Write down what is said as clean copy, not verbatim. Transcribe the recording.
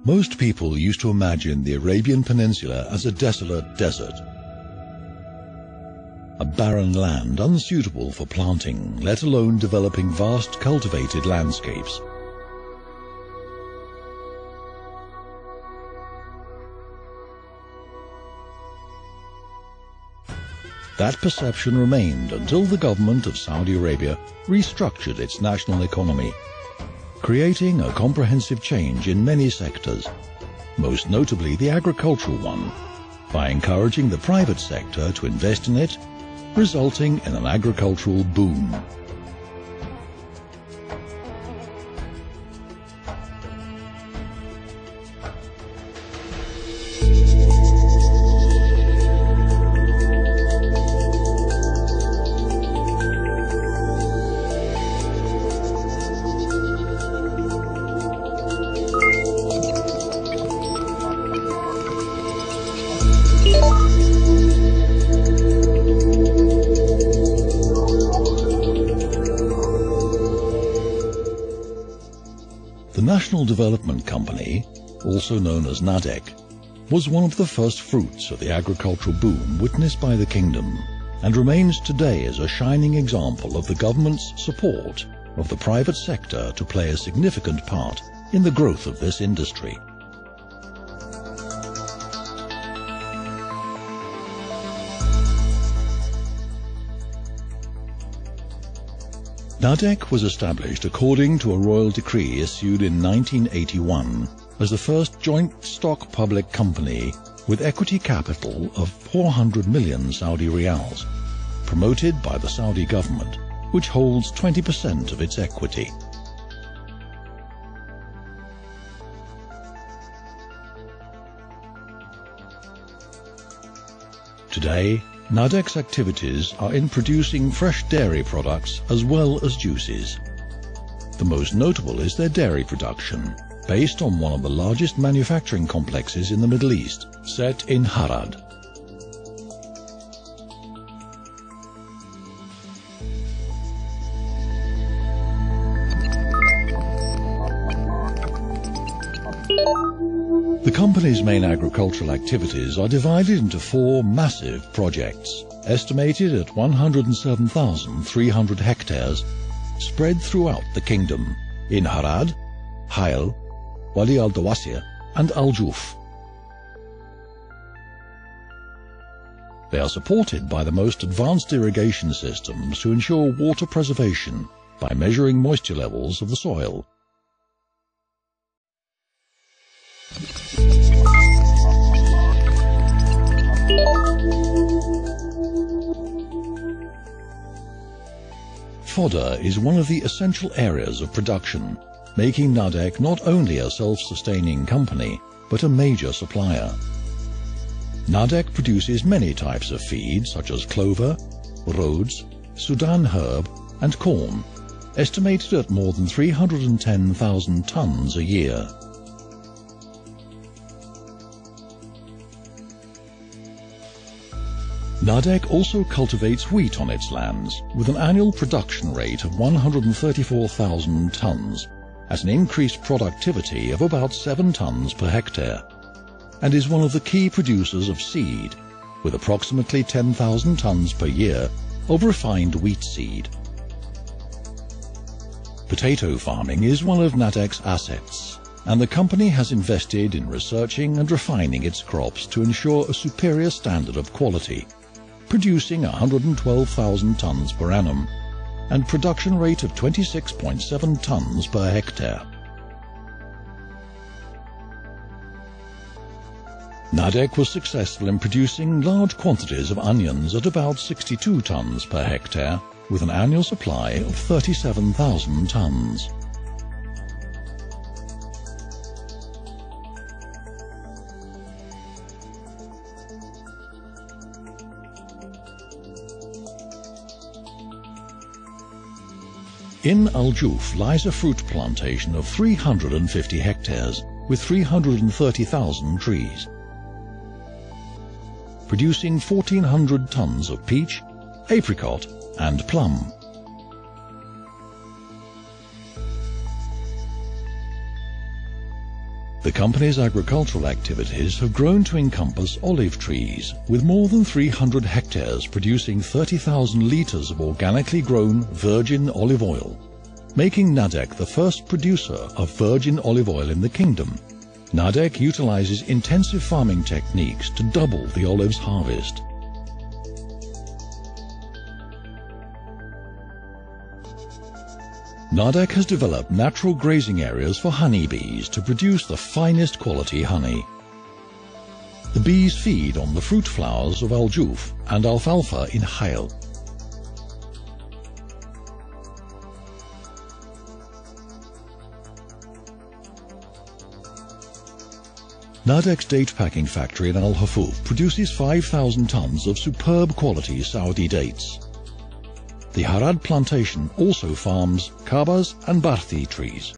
Most people used to imagine the Arabian Peninsula as a desolate desert, a barren land unsuitable for planting, let alone developing vast cultivated landscapes. That perception remained until the government of Saudi Arabia restructured its national economy, creating a comprehensive change in many sectors, most notably the agricultural one, by encouraging the private sector to invest in it, resulting in an agricultural boom. The National Development Company, also known as NADEC, was one of the first fruits of the agricultural boom witnessed by the kingdom, and remains today as a shining example of the government's support of the private sector to play a significant part in the growth of this industry. NADEC was established according to a royal decree issued in 1981 as the first joint stock public company with equity capital of 400 million Saudi riyals, promoted by the Saudi government, which holds 20% of its equity. Today, NADEC's activities are in producing fresh dairy products as well as juices. The most notable is their dairy production, based on one of the largest manufacturing complexes in the Middle East, set in Harad. The company's main agricultural activities are divided into 4 massive projects, estimated at 107,300 hectares, spread throughout the kingdom, in Harad, Hail, Wadi al-Dawasir, and Al-Juf. They are supported by the most advanced irrigation systems to ensure water preservation by measuring moisture levels of the soil. Fodder is one of the essential areas of production, making NADEC not only a self-sustaining company, but a major supplier. NADEC produces many types of feed such as clover, rhodes, Sudan herb, and corn, estimated at more than 310,000 tons a year. NADEC also cultivates wheat on its lands, with an annual production rate of 134,000 tons, at an increased productivity of about 7 tons per hectare, and is one of the key producers of seed, with approximately 10,000 tons per year of refined wheat seed. Potato farming is one of NADEC's assets, and the company has invested in researching and refining its crops to ensure a superior standard of quality, producing 112,000 tons per annum, and production rate of 26.7 tons per hectare. NADEC was successful in producing large quantities of onions at about 62 tons per hectare, with an annual supply of 37,000 tons. In Al-Juf lies a fruit plantation of 350 hectares with 330,000 trees, producing 1,400 tons of peach, apricot, and plum. The company's agricultural activities have grown to encompass olive trees, with more than 300 hectares producing 30,000 litres of organically grown virgin olive oil, making Nadec the first producer of virgin olive oil in the kingdom. Nadec utilizes intensive farming techniques to double the olive's harvest. Nadec has developed natural grazing areas for honeybees to produce the finest quality honey. The bees feed on the fruit flowers of aljuf and alfalfa in Hail. Nadec's date packing factory in Al Hafuf produces 5,000 tons of superb quality Saudi dates. The Harad plantation also farms kabas and barthi trees.